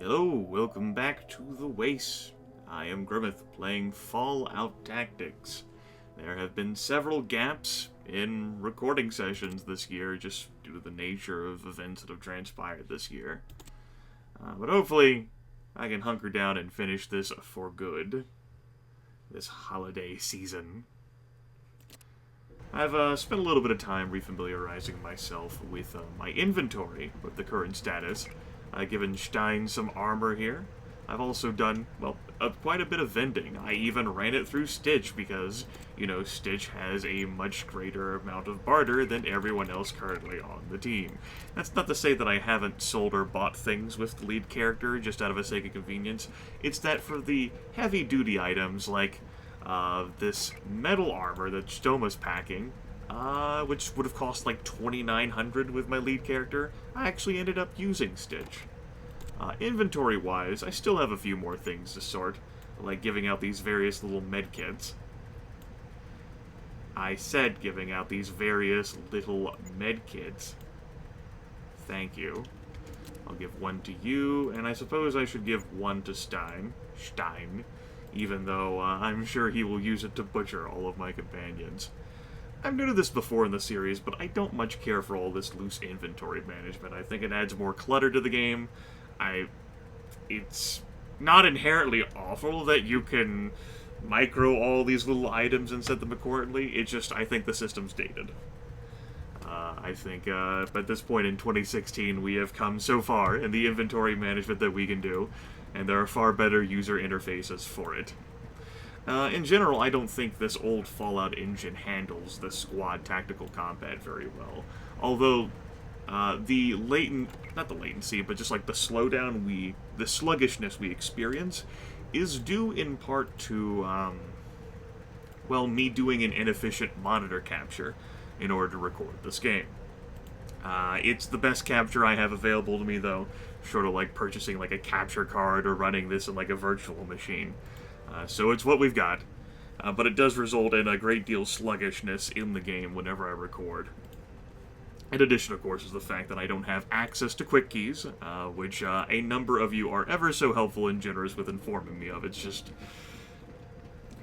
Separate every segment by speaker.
Speaker 1: Hello, welcome back to the Waste. I am Grimith, playing Fallout Tactics. There have been several gaps in recording sessions this year, just due to the nature of events that have transpired this year. But hopefully, I can hunker down and finish this for good. This holiday season. I've spent a little bit of time refamiliarizing myself with my inventory, with the current status. I've given Stein some armor here. I've also done, well, quite a bit of vending. I even ran it through Stitch because, you know, Stitch has a much greater amount of barter than everyone else currently on the team. That's not to say that I haven't sold or bought things with the lead character just out of a sake of convenience. It's that for the heavy-duty items like this metal armor that Stoma's packing, which would have cost like $2,900 with my lead character, I actually ended up using Stitch. Inventory-wise, I still have a few more things to sort, like giving out these various little medkits. I said giving out these various little medkits. Thank you. I'll give one to you, and I suppose I should give one to Stein, even though I'm sure he will use it to butcher all of my companions. I've noted this before in the series, but I don't much care for all this loose inventory management. I think it adds more clutter to the game. It's not inherently awful that you can micro all these little items and set them accordingly. It's just, I think the system's dated. I think at this point in 2016, we have come so far in the inventory management that we can do, and there are far better user interfaces for it. In general, I don't think this old Fallout engine handles the squad tactical combat very well. Although, the sluggishness we experience is due in part to, me doing an inefficient monitor capture in order to record this game. It's the best capture I have available to me, though, short of like purchasing like a capture card or running this in like a virtual machine. So it's what we've got, but it does result in a great deal of sluggishness in the game whenever I record. In addition, of course, is the fact that I don't have access to quick keys, which a number of you are ever so helpful and generous with informing me of. It's just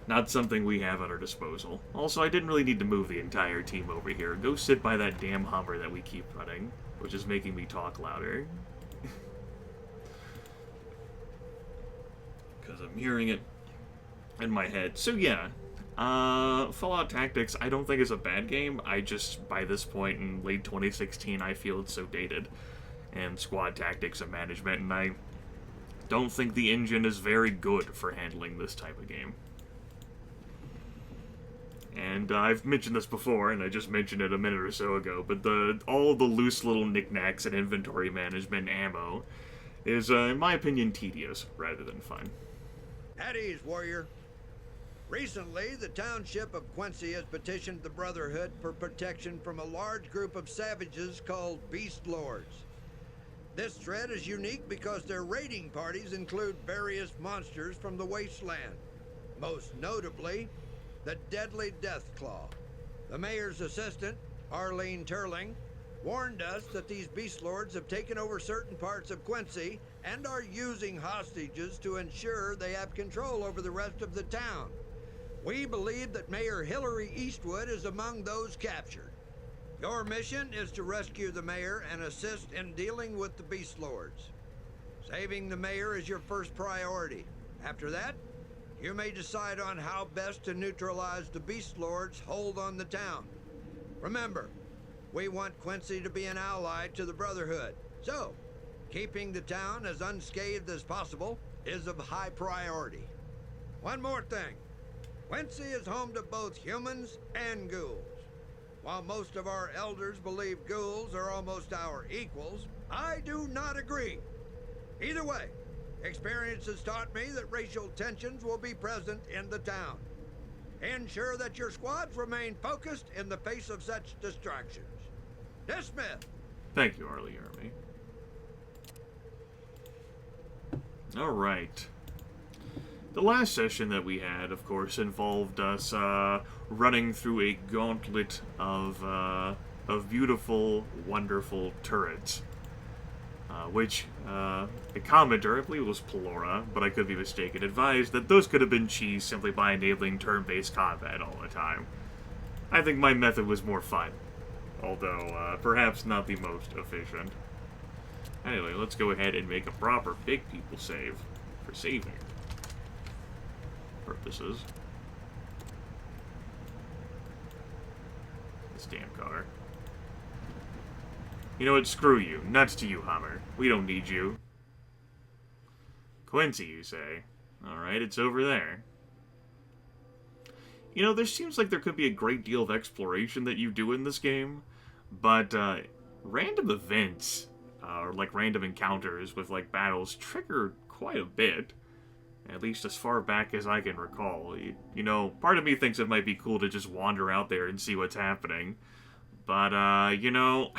Speaker 1: not something we have at our disposal. Also, I didn't really need to move the entire team over here. Go sit by that damn Hummer that we keep running, which is making me talk louder. Because I'm hearing it in my head. So yeah, Fallout Tactics I don't think is a bad game. I just, by this point in late 2016, I feel it's so dated. And squad tactics and management, and I don't think the engine is very good for handling this type of game. And I've mentioned this before, and I just mentioned it a minute or so ago, but all of the loose little knickknacks and inventory management and ammo is, in my opinion, tedious rather than fun.
Speaker 2: At ease, warrior. Recently, the township of Quincy has petitioned the Brotherhood for protection from a large group of savages called Beast Lords. This threat is unique because their raiding parties include various monsters from the wasteland, most notably the deadly Deathclaw. The mayor's assistant, Arlene Turling, warned us that these Beast Lords have taken over certain parts of Quincy and are using hostages to ensure they have control over the rest of the town. We believe that Mayor Hillary Eastwood is among those captured. Your mission is to rescue the mayor and assist in dealing with the Beast Lords. Saving the mayor is your first priority. After that, you may decide on how best to neutralize the Beast Lords' hold on the town. Remember, we want Quincy to be an ally to the Brotherhood, so keeping the town as unscathed as possible is of high priority. One more thing. Quincy is home to both humans and ghouls. While most of our elders believe ghouls are almost our equals, I do not agree. Either way, experience has taught me that racial tensions will be present in the town. Ensure that your squads remain focused in the face of such distractions. Dismissed.
Speaker 1: Thank you, Arlie Army. Alright. The last session that we had, of course, involved us running through a gauntlet of beautiful, wonderful turrets. which a commenter, I believe it was Pelora, but I could be mistaken, advised that those could have been cheesed simply by enabling turn-based combat all the time. I think my method was more fun, although perhaps not the most efficient. Anyway, let's go ahead and make a proper big people save for saving purposes. This damn car. You know what? Screw you. Nuts to you, Hummer. We don't need you. Quincy, you say? Alright, it's over there. You know, there seems like there could be a great deal of exploration that you do in this game, but random events, or like random encounters with like battles, trigger quite a bit. At least as far back as I can recall. You know, part of me thinks it might be cool to just wander out there and see what's happening. But, you know...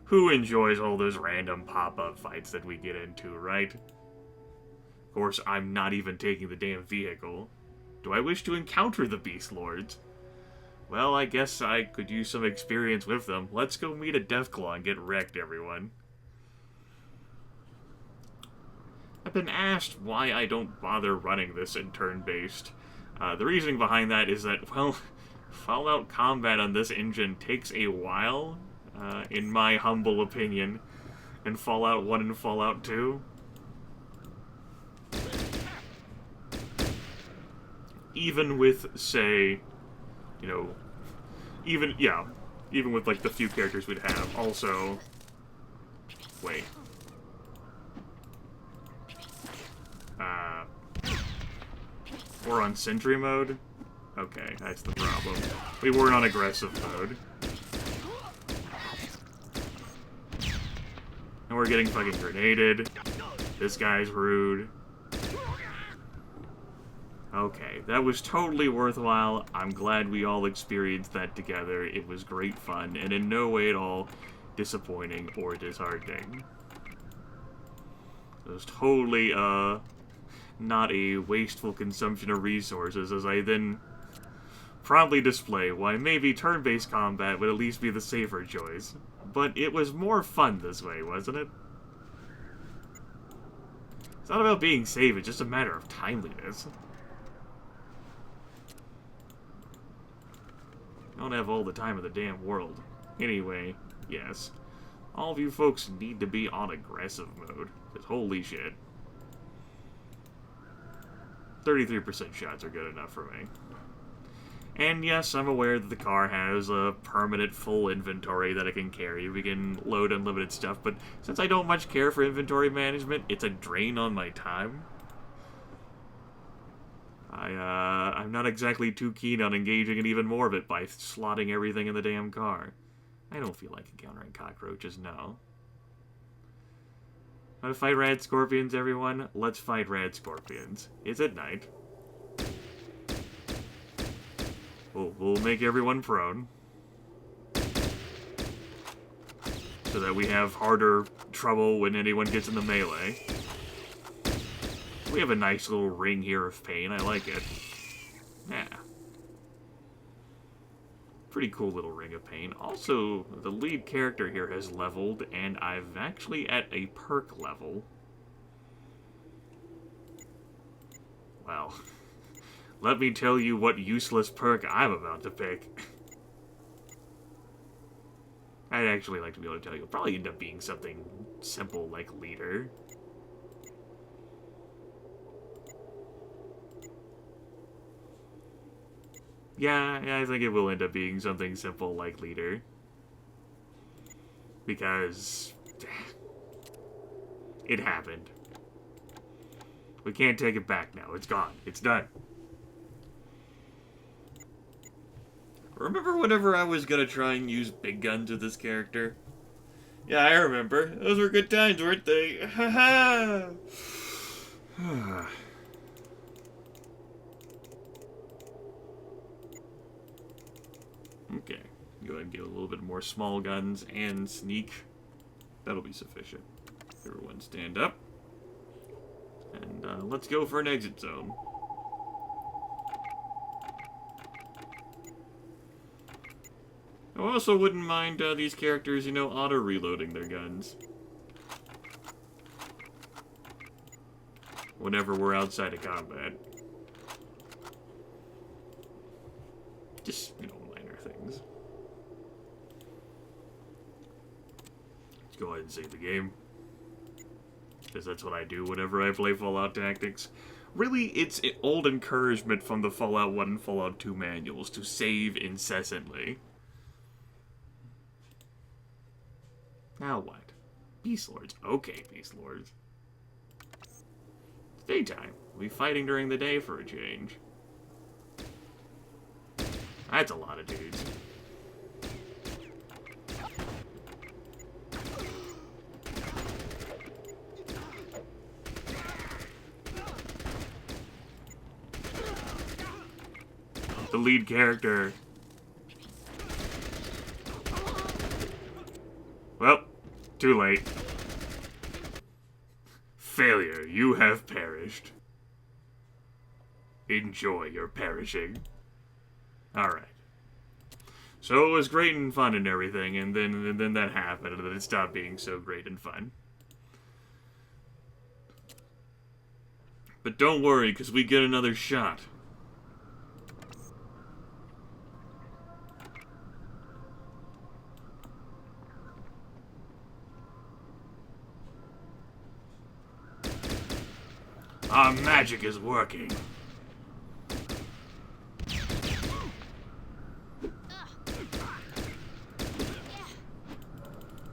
Speaker 1: who enjoys all those random pop-up fights that we get into, right? Of course, I'm not even taking the damn vehicle. Do I wish to encounter the Beast Lords? Well, I guess I could use some experience with them. Let's go meet a Deathclaw and get wrecked, everyone. I've been asked why I don't bother running this in turn-based. The reasoning behind that is that, well, Fallout combat on this engine takes a while, in my humble opinion, in Fallout 1 and Fallout 2. Even with, say, you know, even with, like, the few characters we'd have. Also, wait. We're on sentry mode? Okay, that's the problem. We weren't on aggressive mode. And we're getting fucking grenaded. This guy's rude. Okay, that was totally worthwhile. I'm glad we all experienced that together. It was great fun, and in no way at all disappointing or disheartening. It was totally, not a wasteful consumption of resources, as I then proudly display why maybe turn-based combat would at least be the safer choice. But it was more fun this way, wasn't it? It's not about being safe, it's just a matter of timeliness. I don't have all the time in the damn world. Anyway, yes. All of you folks need to be on aggressive mode, because holy shit. 33% shots are good enough for me. And yes, I'm aware that the car has a permanent full inventory that it can carry. We can load unlimited stuff, but since I don't much care for inventory management, it's a drain on my time. I'm not exactly too keen on engaging in even more of it by slotting everything in the damn car. I don't feel like encountering cockroaches, no. Want to fight rad scorpions, everyone? Let's fight rad scorpions. It's at night. We'll make everyone prone. So that we have harder trouble when anyone gets in the melee. We have a nice little ring here of pain. I like it. Yeah. Pretty cool little ring of pain. Also, the lead character here has leveled, and I'm actually at a perk level. Well, let me tell you what useless perk I'm about to pick. I'd actually like to be able to tell you. It'll probably end up being something simple like leader. Yeah, I think it will end up being something simple like leader. Because it happened. We can't take it back now. It's gone. It's done. Remember whenever I was gonna try and use big guns with this character? Yeah, I remember. Those were good times, weren't they? Ha ha! Okay, go ahead and get a little bit more small guns and sneak. That'll be sufficient. Everyone stand up. And let's go for an exit zone. I also wouldn't mind these characters, you know, auto-reloading their guns. whenever we're outside of combat. Just, you know, minor things. Let's go ahead and save the game. Because that's what I do whenever I play Fallout Tactics. Really, it's an old encouragement from the Fallout 1 and Fallout 2 manuals to save incessantly. Now what? Beast Lords. Okay, Beast Lords. It's daytime. We'll be fighting during the day for a change. That's a lot of dudes. The lead character. Well, too late. Failure, you have perished. Enjoy your perishing. Alright. So it was great and fun and everything, and then that happened, and then it stopped being so great and fun. But don't worry, because we get another shot. Our magic is working.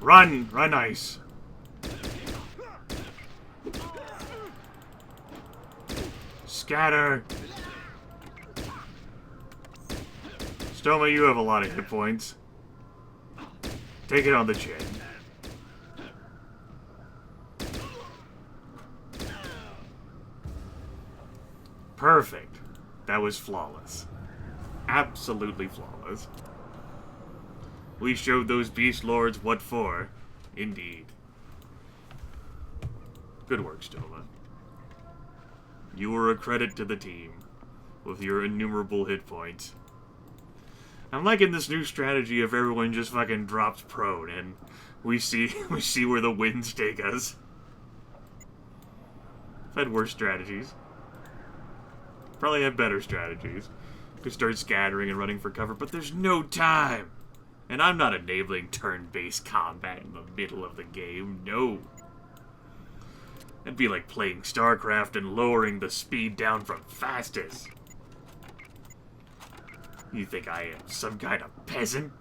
Speaker 1: Run! Run, Ice! Scatter! Stoma, you have a lot of hit points. Take it on the chin. Perfect. That was flawless. Absolutely flawless. We showed those Beast Lords what for. Indeed. Good work, Stoma. You were a credit to the team, with your innumerable hit points. I'm liking this new strategy of everyone just fucking drops prone, and we see where the winds take us. I've had worse strategies. Probably have better strategies. Could start scattering and running for cover, but there's no time! And I'm not enabling turn-based combat in the middle of the game, no. It'd be like playing StarCraft and lowering the speed down from fastest. You think I am some kind of peasant?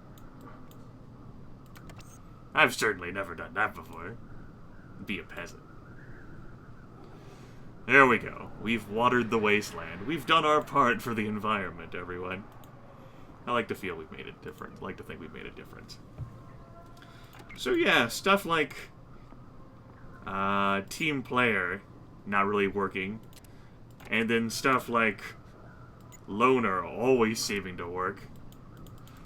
Speaker 1: I've certainly never done that before. Be a peasant. There we go. We've watered the wasteland. We've done our part for the environment, everyone. I like to feel we've made a difference. I like to think we've made a difference. So yeah, stuff like team player not really working. And then stuff like loner always seeming to work.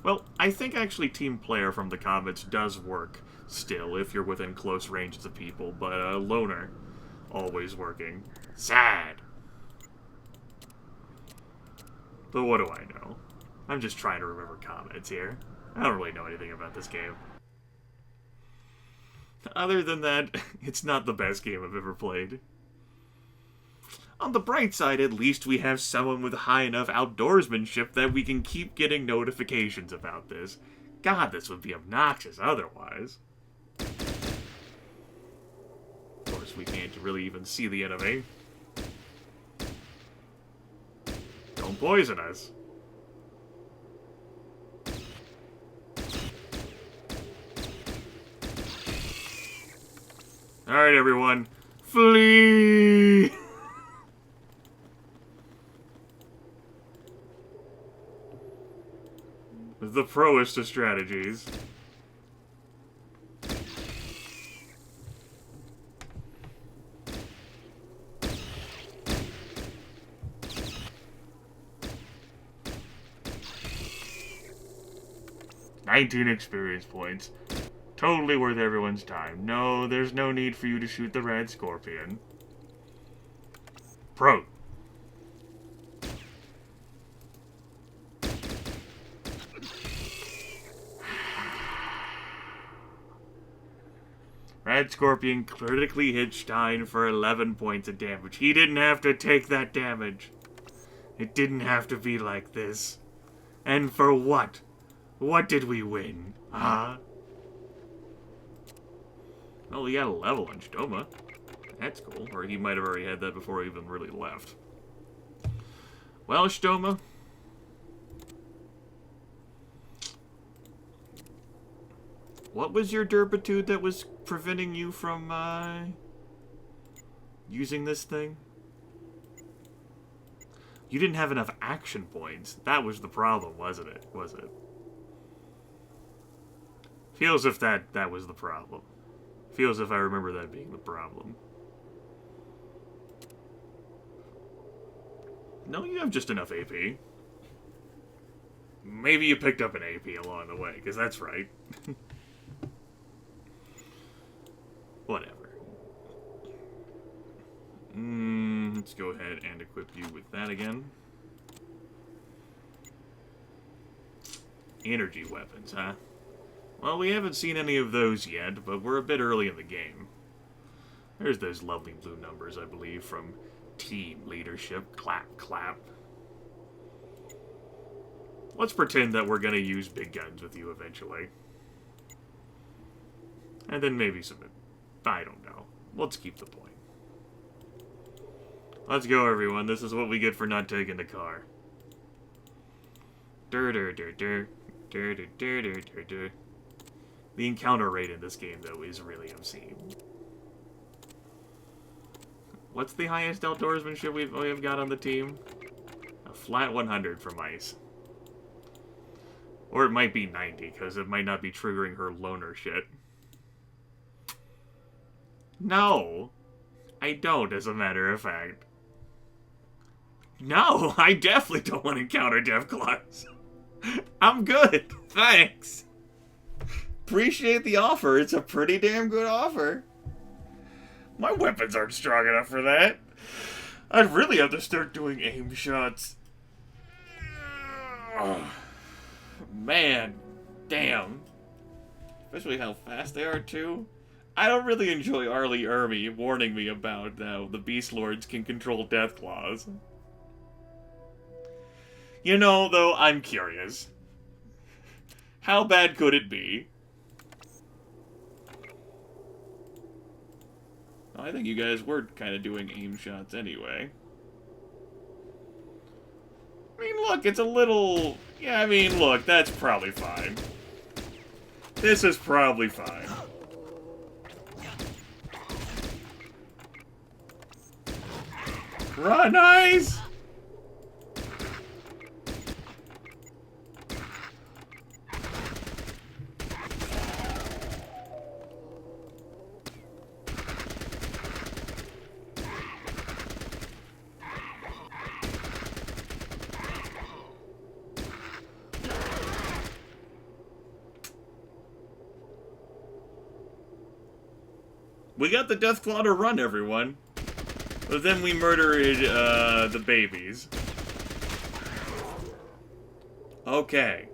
Speaker 1: Well, I think actually team player from the comments does work still if you're within close ranges of people, but loner always working. Sad. But what do I know? I'm just trying to remember comments here. I don't really know anything about this game. Other than that, it's not the best game I've ever played. On the bright side, at least we have someone with high enough outdoorsmanship that we can keep getting notifications about this. God, this would be obnoxious otherwise. Of course, we can't really even see the enemy. Don't poison us. Alright, everyone. Flee! The proest of strategies. $19 experience points. Totally worth everyone's time. No, there's no need for you to shoot the red scorpion. Pro. That Scorpion critically hit Stein for 11 points of damage. He didn't have to take that damage. It didn't have to be like this. And for what? What did we win? Huh? Well, he got a level on Stoma. That's cool. Or he might have already had that before he even really left. Well, Stoma. What was your derpitude that was preventing you from, using this thing? You didn't have enough action points. That was the problem, wasn't it? Was it? Feels if that was the problem. Feels if I remember that being the problem. No, you have just enough AP. Maybe you picked up an AP along the way, because that's right. Whatever. Let's go ahead and equip you with that again. Energy weapons, huh? Well, we haven't seen any of those yet, but we're a bit early in the game. There's those lovely blue numbers, I believe, from team leadership. Clap, clap. Let's pretend that we're going to use big guns with you eventually. And then maybe some... I don't know. Let's keep the point. Let's go, everyone. This is what we get for not taking the car. The encounter rate in this game, though, is really obscene. What's the highest outdoorsmanship we've got on the team? A flat 100 from Ice. Or it might be 90, because it might not be triggering her loner shit. No! I don't, as a matter of fact. No, I definitely don't want to encounter Deathclaws. I'm good, thanks. Appreciate the offer, it's a pretty damn good offer. My weapons aren't strong enough for that. I'd really have to start doing aim shots. Oh, man, damn. Especially how fast they are, too. I don't really enjoy Arlie Ermy warning me about how the Beast Lords can control Deathclaws. You know, though, I'm curious. How bad could it be? I think you guys were kind of doing aim shots anyway. I mean, look, it's a little... Yeah, I mean, look, that's probably fine. This is probably fine. Run, Ice! We got the Deathclaw to run, everyone. But then we murdered, the babies. Okay.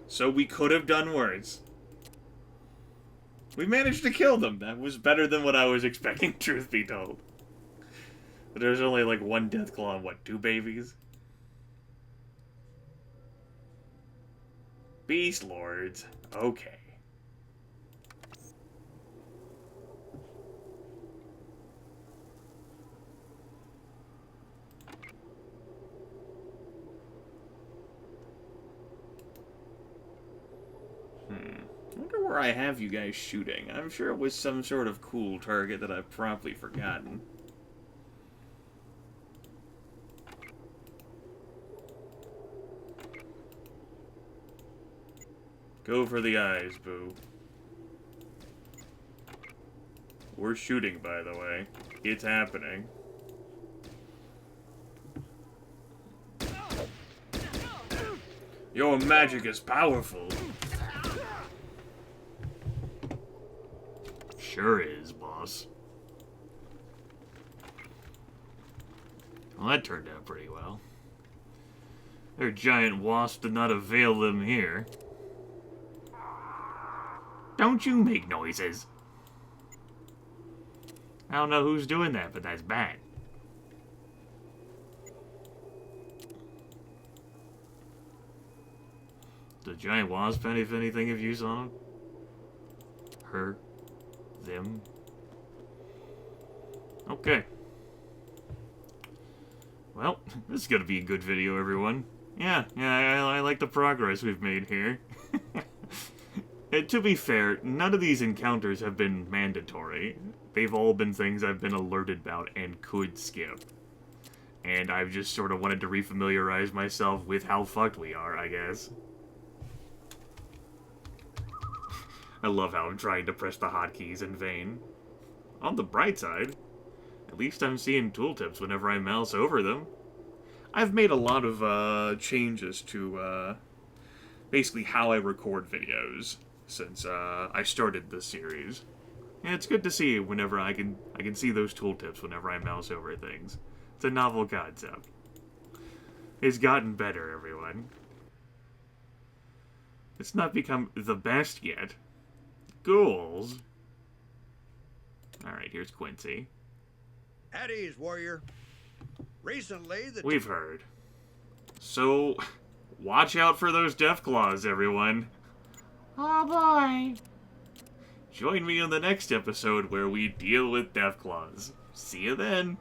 Speaker 1: So we could have done worse. We managed to kill them. That was better than what I was expecting, truth be told. But there's only, like, one Deathclaw and, what, 2 babies? Beast Lords. Okay. I wonder where I have you guys shooting. I'm sure it was some sort of cool target that I've promptly forgotten. Go for the eyes, boo. We're shooting, by the way. It's happening. Your magic is powerful. Sure is, boss. Well, that turned out pretty well. Their giant wasp did not avail them here. Don't you make noises. I don't know who's doing that, but that's bad. The giant wasp penny, if anything, of use on him? Her? Them? Okay. Well, this is gonna be a good video, everyone. Yeah, I like the progress we've made here. And to be fair, none of these encounters have been mandatory. They've all been things I've been alerted about and could skip. And I've just sort of wanted to refamiliarize myself with how fucked we are, I guess. I love how I'm trying to press the hotkeys in vain. On the bright side, at least I'm seeing tooltips whenever I mouse over them. I've made a lot of changes to basically how I record videos since I started this series. And it's good to see whenever I can see those tooltips whenever I mouse over things. It's a novel concept. It's gotten better, everyone. It's not become the best yet. Ghouls. Alright, here's Quincy.
Speaker 2: At ease, warrior. Recently, the...
Speaker 1: We've heard. So, watch out for those Deathclaws, everyone. Oh boy. Join me in the next episode where we deal with Deathclaws. See you then.